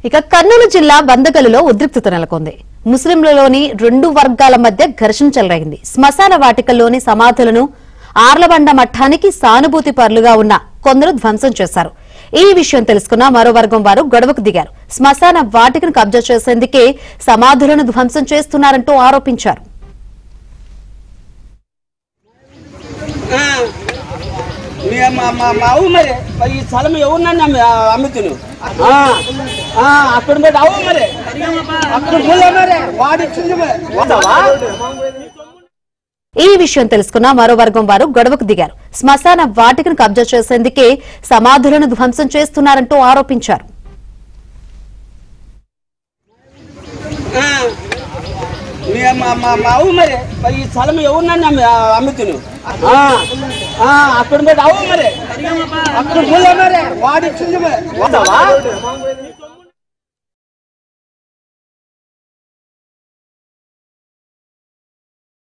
ఇక కర్నూలు జిల్లా బందగలులో ఉద్రిక్తత నెలకొంది. ముస్లింలలోని రెండు వర్గాల మధ్య ఘర్షణ చెలరేగింది. శ్మశాన వాటికల్లోని సమాధులను ఆర్లబండ మఠానికి సానుభూతి పరులుగా ఉన్న కొందరు ధ్వంసం చేశారు. ఈ విషయం తెలుసుకున్న మరో వర్గం వారు గొడవకు దిగారు. శ్మశాన వాటికను కబ్జా చేసేందుకే సమాధులను ధ్వంసం చేస్తున్నారంటూ ఆరోపించారు. మరి ఈ స్థలం ఎవరినన్నా అమ్ముతును అక్కడ మరి అవు మరి అక్కడ మరి వాడిచ్చింది. ఈ విషయం తెలుసుకున్న మరో వర్గం వారు గొడవకు దిగారు. శ్మశాన వాటికను కబ్జా చేసేందుకే సమాధులను ధ్వంసం చేస్తున్నారంటూ ఆరోపించారు. మరి ఈ స్థలం ఎవరినన్నా అమ్ముతును అక్కడ మరి అవు మరి అక్కడ మరి వాడిచ్చింది.